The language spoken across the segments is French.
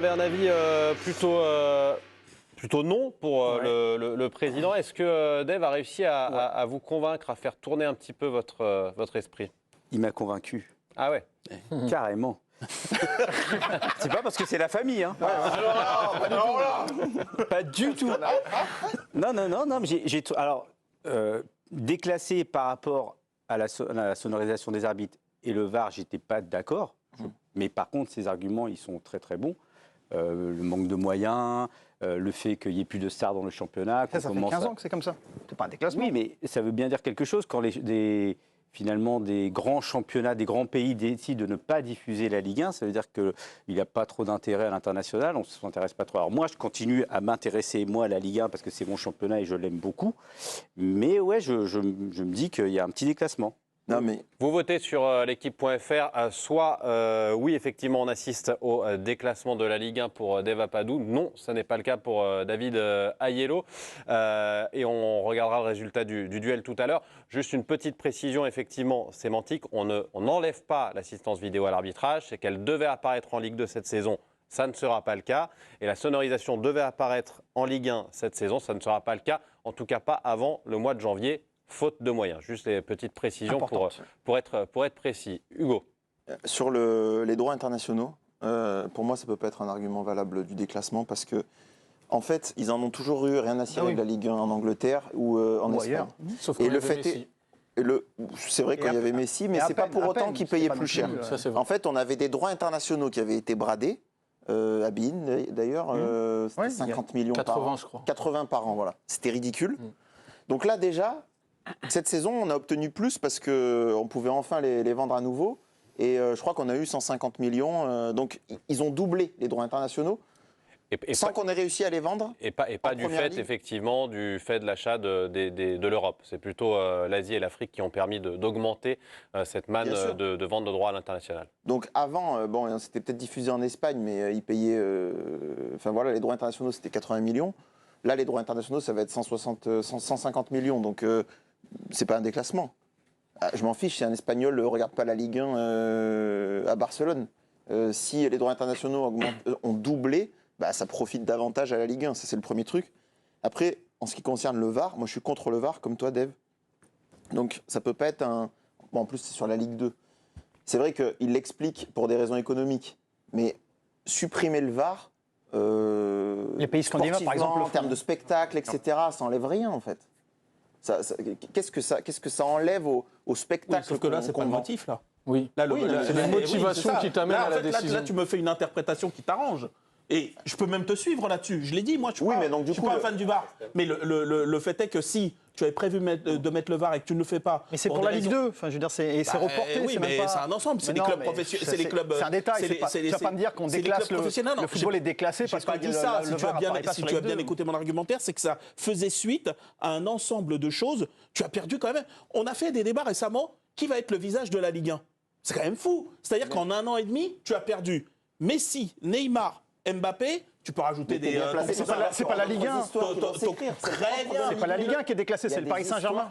Vous avez un avis plutôt non pour le président. Est-ce que Dave a réussi à vous convaincre, à faire tourner un petit peu votre esprit? Il m'a convaincu. Ah ouais? Carrément. C'est pas parce que c'est la famille, hein. Pas du tout. Non, mais alors, déclassé par rapport à la sonorisation des arbitres et le VAR, j'étais pas d'accord. Mais par contre, ces arguments, ils sont très très bons. Le manque de moyens, le fait qu'il n'y ait plus de stars dans le championnat. Ça fait 15 ans que c'est comme ça. C'est pas un déclassement. Oui, mais ça veut bien dire quelque chose quand finalement des grands championnats, des grands pays décident de ne pas diffuser la Ligue 1. Ça veut dire qu'il n'y a pas trop d'intérêt à l'international, on ne s'intéresse pas trop. Alors moi, je continue à m'intéresser, moi, à la Ligue 1 parce que c'est mon championnat et je l'aime beaucoup. Mais ouais, je me dis qu'il y a un petit déclassement. Non, mais... Vous votez sur l'équipe.fr, soit oui, effectivement, on assiste au déclassement de la Ligue 1 pour Dave Apadou. Non, ce n'est pas le cas pour David Aiello. Et on regardera le résultat du duel tout à l'heure. Juste une petite précision, effectivement, sémantique. On n'enlève pas l'assistance vidéo à l'arbitrage. C'est qu'elle devait apparaître en Ligue 2 cette saison. Ça ne sera pas le cas. Et la sonorisation devait apparaître en Ligue 1 cette saison. Ça ne sera pas le cas. En tout cas, pas avant le mois de janvier. Faute de moyens. Juste les petites précisions pour être précis. Hugo. Sur les droits internationaux, pour moi, ça ne peut pas être un argument valable du déclassement parce que, en fait, ils en ont toujours eu rien à cirer de la Ligue 1 en Angleterre ou en Espagne. Sauf et le fait est, c'est vrai qu'il y avait Messi, mais ce n'est pas pour autant qu'ils payaient plus cher. En fait, on avait des droits internationaux qui avaient été bradés. À Bein, d'ailleurs, c'était 50 millions 80, par an. je crois. 80 par an, voilà. C'était ridicule. Donc là, déjà, cette saison, on a obtenu plus parce qu'on pouvait enfin les vendre à nouveau. Et je crois qu'on a eu 150 millions. Donc, ils ont doublé les droits internationaux sans qu'on ait réussi à les vendre. Et pas du fait, effectivement, du fait de l'achat de l'Europe. C'est plutôt l'Asie et l'Afrique qui ont permis d'augmenter cette manne de vente de droits à l'international. Donc, avant, bon, c'était peut-être diffusé en Espagne, mais ils payaient... Enfin, voilà, les droits internationaux, c'était 80 millions. Là, les droits internationaux, ça va être 150 millions. Donc, c'est pas un déclassement. Je m'en fiche si un Espagnol ne regarde pas la Ligue 1 à Barcelone. Si les droits internationaux ont doublé, bah, ça profite davantage à la Ligue 1. Ça, c'est le premier truc. Après, en ce qui concerne le VAR, moi, je suis contre le VAR, comme toi, Dave. Donc, ça peut pas être un... Bon, en plus, c'est sur la Ligue 2. C'est vrai qu'il l'explique pour des raisons économiques. Mais supprimer le VAR... les pays scandinaves, par exemple, en termes de spectacle, etc., ça n'enlève rien, en fait. Qu'est-ce que ça enlève au spectacle? Sauf que là, c'est pas le motif, là. Oui, là, c'est les motivations qui t'amènent à la décision. Là, tu me fais une interprétation qui t'arrange. Et je peux même te suivre là-dessus. Je l'ai dit, moi, je ne suis pas un fan du VAR. Mais le fait est que si tu avais prévu de mettre le VAR et que tu ne le fais pas... Mais c'est pour la Ligue 2. Enfin, je veux dire, c'est reporté. Oui, mais c'est un ensemble. C'est des clubs professionnels. C'est un détail. Tu ne vas pas me dire qu'on déclasse le football est déclassé parce que dit ça. Si tu as bien écouté mon argumentaire, c'est que ça faisait suite à un ensemble de choses. Tu as perdu quand même. On a fait des débats récemment. Qui va être le visage de la Ligue 1? C'est quand même fou. C'est-à-dire qu'en un an et demi, tu as perdu Messi, Neymar, Mbappé, tu peux rajouter des... C'est pas la Ligue 1. Très bien. C'est pas la Ligue 1 qui est déclassée, c'est le Paris Saint-Germain.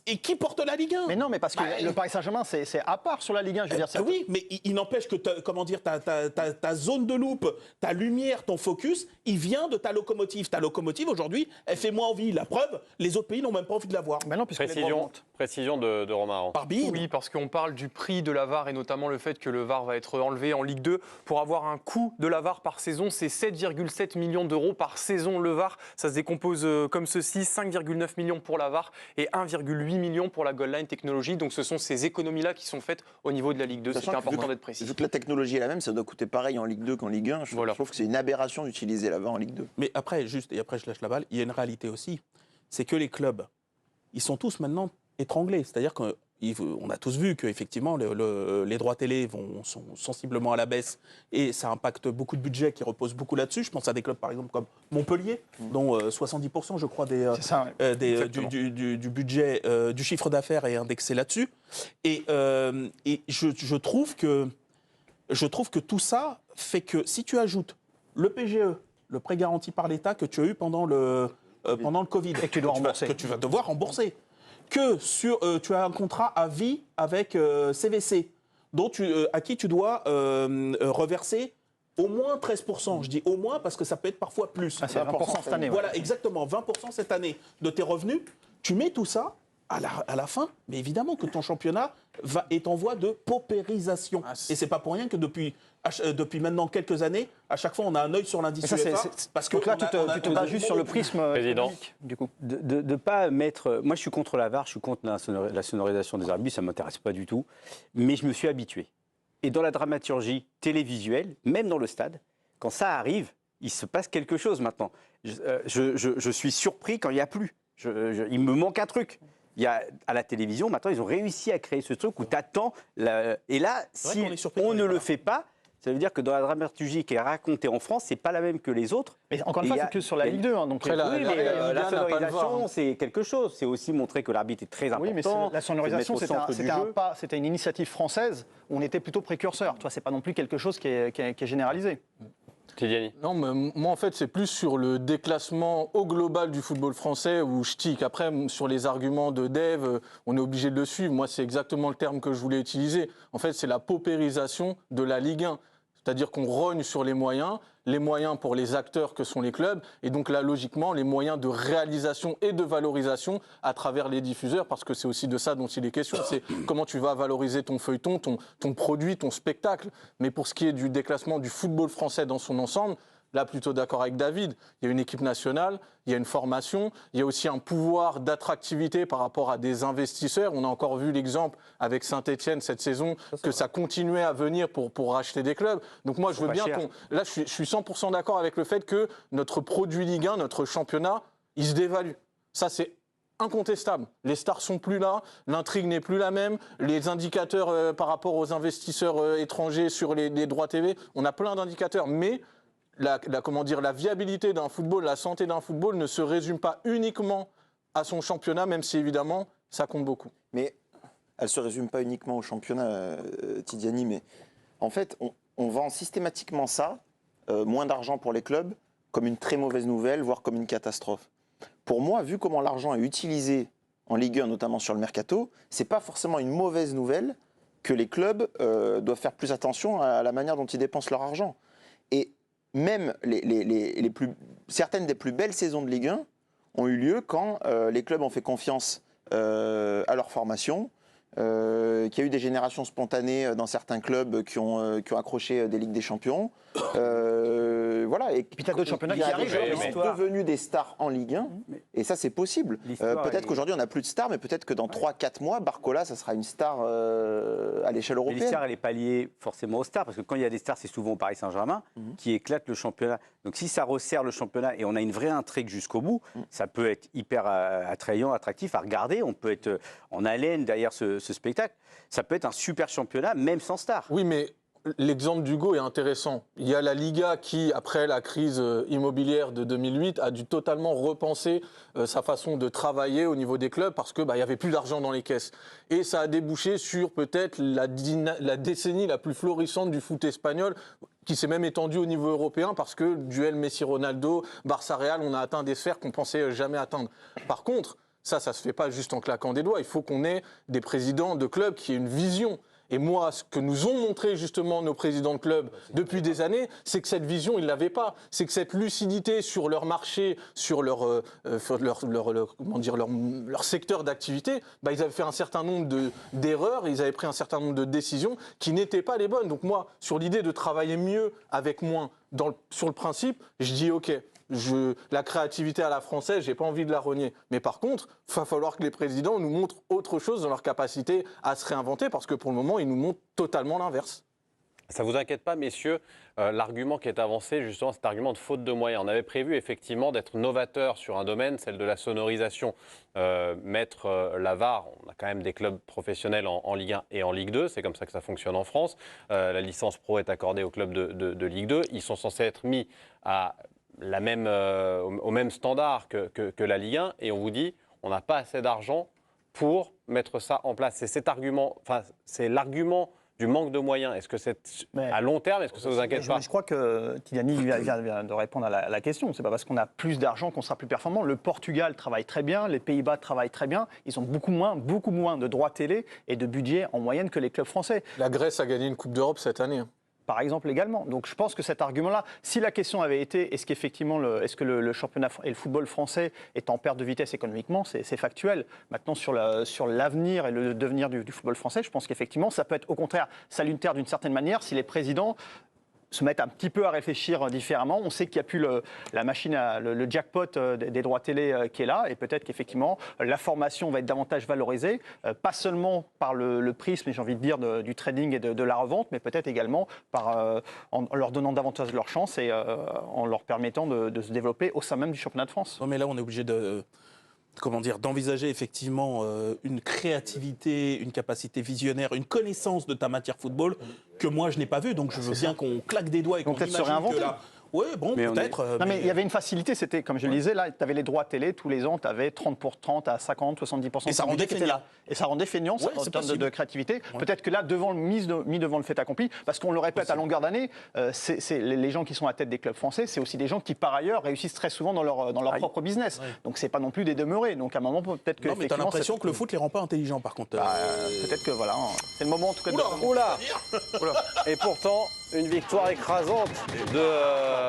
Et qui porte la Ligue 1? Mais non, mais parce que le Paris Saint-Germain, c'est à part sur la Ligue 1, je veux dire. Oui, mais il n'empêche que, ta zone de loupe, ta lumière, ton focus, il vient de ta locomotive. Ta locomotive, aujourd'hui, elle fait moins envie. La preuve, les autres pays n'ont même pas envie de la voir. Mais non, Précision de Romain Aron. Par BeIN. Oui, parce qu'on parle du prix de la VAR et notamment le fait que le VAR va être enlevé en Ligue 2. Pour avoir un coût de la VAR par saison, c'est 7,7 millions d'euros par saison. Le VAR, ça se décompose comme ceci, 5,9 millions pour la VAR et 1,8 millions pour la goal line technologie. Donc ce sont ces économies-là qui sont faites au niveau de la Ligue 2. C'est important d'être précis. Vu que la technologie est la même, ça doit coûter pareil en Ligue 2 qu'en Ligue 1. Je trouve que c'est une aberration d'utiliser la VAR en Ligue 2. Mais après, je lâche la balle, il y a une réalité aussi. C'est que les clubs, ils sont tous maintenant étranglés. C'est-à-dire qu'on a tous vu qu'effectivement, les droits télé sont sensiblement à la baisse et ça impacte beaucoup de budgets qui reposent beaucoup là-dessus. Je pense à des clubs, par exemple, comme Montpellier, dont 70%, je crois, du budget, du chiffre d'affaires est indexé là-dessus. Et je trouve que tout ça fait que si tu ajoutes le PGE, le prêt garanti par l'État que tu as eu pendant le Covid, et que tu vas devoir rembourser, que tu as un contrat à vie avec CVC, à qui tu dois reverser Au moins 13%. Je dis au moins parce que ça peut être parfois plus. C'est 20% cette année. Voilà, exactement, 20% cette année de tes revenus. Tu mets tout ça à la fin, mais évidemment que ton championnat est en voie de paupérisation. Et c'est pas pour rien que depuis maintenant quelques années, à chaque fois, on a un œil sur l'indice UEFA. Parce que donc là, tu te bases juste sur le prisme économique, du coup. De pas mettre... Moi, je suis contre la VAR, je suis contre la sonorisation des arbitres, ça ne m'intéresse pas du tout. Mais je me suis habitué. Et dans la dramaturgie télévisuelle, même dans le stade, quand ça arrive, il se passe quelque chose maintenant. Je suis surpris quand il n'y a plus. Il me manque un truc. À la télévision, maintenant, ils ont réussi à créer ce truc où tu attends. Et là, si on ne le fait pas, ça veut dire que dans la dramaturgie qui est racontée en France, c'est pas la même que les autres. Mais encore une fois, c'est que sur la Ligue 2. Donc la sonorisation, c'est quelque chose. C'est aussi montrer que l'arbitre est très important. Oui, mais la sonorisation, c'était une initiative française où on était plutôt précurseur. C'est pas non plus quelque chose qui est généralisé. Tidiani. Non, mais moi, en fait, c'est plus sur le déclassement au global du football français où je tique. Après, sur les arguments de Dave, on est obligé de le suivre. Moi, c'est exactement le terme que je voulais utiliser. En fait, c'est la paupérisation de la Ligue 1. C'est-à-dire qu'on rogne sur les moyens pour les acteurs que sont les clubs, et donc là, logiquement, les moyens de réalisation et de valorisation à travers les diffuseurs, parce que c'est aussi de ça dont il est question. C'est comment tu vas valoriser ton feuilleton, ton produit, ton spectacle. Mais pour ce qui est du déclassement du football français dans son ensemble, là, plutôt d'accord avec David, il y a une équipe nationale, il y a une formation, il y a aussi un pouvoir d'attractivité par rapport à des investisseurs. On a encore vu l'exemple avec Saint-Etienne cette saison, que ça continuait à venir pour racheter des clubs. Donc moi, je veux bien qu'on... Là, je suis 100% d'accord avec le fait que notre produit Ligue 1, notre championnat, il se dévalue. Ça, c'est incontestable. Les stars sont plus là, l'intrigue n'est plus la même, les indicateurs par rapport aux investisseurs étrangers sur les droits TV, on a plein d'indicateurs, mais... La viabilité d'un football, la santé d'un football ne se résume pas uniquement à son championnat, même si évidemment ça compte beaucoup. Mais elle ne se résume pas uniquement au championnat, Tidiani, mais en fait, on vend systématiquement ça, moins d'argent pour les clubs, comme une très mauvaise nouvelle, voire comme une catastrophe. Pour moi, vu comment l'argent est utilisé en Ligue 1, notamment sur le mercato, ce n'est pas forcément une mauvaise nouvelle que les clubs doivent faire plus attention à la manière dont ils dépensent leur argent. Et même certaines des plus belles saisons de Ligue 1 ont eu lieu quand les clubs ont fait confiance à leur formation, qu'il y a eu des générations spontanées dans certains clubs qui ont accroché des Ligues des Champions. Voilà. Et puis tu as d'autres championnats qui arrivent. Ils sont devenus des stars en Ligue 1, et ça c'est possible. Peut-être qu'aujourd'hui on n'a plus de stars, mais peut-être que dans 3-4 mois, Barcola, ça sera une star à l'échelle européenne. Mais les stars, elle n'est pas liée forcément aux stars, parce que quand il y a des stars, c'est souvent au Paris Saint-Germain qui éclate le championnat. Donc si ça resserre le championnat et on a une vraie intrigue jusqu'au bout, ça peut être hyper attrayant, attractif à regarder. On peut être en haleine derrière ce spectacle. Ça peut être un super championnat, même sans stars. Oui, mais l'exemple d'Hugo est intéressant. Il y a la Liga qui, après la crise immobilière de 2008, a dû totalement repenser sa façon de travailler au niveau des clubs parce qu'il n'y avait plus d'argent dans les caisses. Et ça a débouché sur peut-être la décennie la plus florissante du foot espagnol, qui s'est même étendue au niveau européen parce que duel Messi-Ronaldo, Barça-Real, on a atteint des sphères qu'on ne pensait jamais atteindre. Par contre, ça ne se fait pas juste en claquant des doigts. Il faut qu'on ait des présidents de clubs qui aient une vision. Et moi, ce que nous ont montré justement nos présidents de club depuis des années, c'est que cette vision, ils ne l'avaient pas. C'est que cette lucidité sur leur marché, sur leur secteur d'activité, ils avaient fait un certain nombre d'erreurs, ils avaient pris un certain nombre de décisions qui n'étaient pas les bonnes. Donc moi, sur l'idée de travailler mieux avec moins, sur le principe, je dis OK. La créativité à la française, j'ai pas envie de la renier. Mais par contre, il va falloir que les présidents nous montrent autre chose dans leur capacité à se réinventer, parce que pour le moment, ils nous montrent totalement l'inverse. Ça ne vous inquiète pas, messieurs, l'argument qui est avancé, justement, cet argument de faute de moyens. On avait prévu effectivement d'être novateur sur un domaine, celle de la sonorisation. Mettre la VAR, on a quand même des clubs professionnels en Ligue 1 et en Ligue 2, c'est comme ça que ça fonctionne en France. La licence pro est accordée aux clubs de Ligue 2. Ils sont censés être mis à au même standard que la Ligue 1, et on vous dit on n'a pas assez d'argent pour mettre ça en place. C'est cet argument, c'est l'argument du manque de moyens. Est-ce que c'est à long terme, est-ce que ça ne vous inquiète pas ? Je crois que Tidiani vient de répondre à la question. Ce n'est pas parce qu'on a plus d'argent qu'on sera plus performant. Le Portugal travaille très bien, les Pays-Bas travaillent très bien. Ils ont beaucoup moins de droits télé et de budget en moyenne que les clubs français. La Grèce a gagné une Coupe d'Europe cette année. par exemple, également. Donc je pense que cet argument-là, si la question avait été est-ce que le championnat et le football français est en perte de vitesse économiquement, c'est factuel. Maintenant, sur l'avenir et le devenir du football français, je pense qu'effectivement, ça peut être au contraire salutaire d'une certaine manière si les présidents se mettent un petit peu à réfléchir différemment. On sait qu'il n'y a plus la machine, le jackpot des droits télé qui est là, et peut-être qu'effectivement, la formation va être davantage valorisée, pas seulement par le prisme, j'ai envie de dire, du trading et de la revente, mais peut-être également en leur donnant davantage leur chance et en leur permettant de se développer au sein même du championnat de France. Non, mais là, on est obligé d'envisager effectivement une créativité, une capacité visionnaire, une connaissance de ta matière football que moi je n'ai pas vue. Donc je veux bien qu'on claque des doigts et qu'on peut-être se imagine réinventer. que là... Oui, bon, peut-être. Non, mais il y avait une facilité, c'était, comme je le disais, là, tu avais les droits télé, tous les ans, tu avais 30 à 50, 70%. Et ça rendait feignant. Et ça rendait feignant en termes de créativité. Ouais. Peut-être que là, mis devant le fait accompli, parce qu'on le répète à longueur d'année, les gens qui sont à la tête des clubs français, c'est aussi des gens qui, par ailleurs, réussissent très souvent dans leur propre business. Ouais. Donc, c'est pas non plus des demeurés. Donc, à un moment, peut-être que. Non, mais tu as l'impression que le foot les rend pas intelligents, par contre. Peut-être que, voilà, c'est le moment, en tout cas, de. Oula. Et pourtant, une victoire écrasante de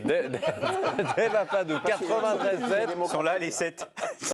Dave Apadou, 93-7. Ils sont là, les 7.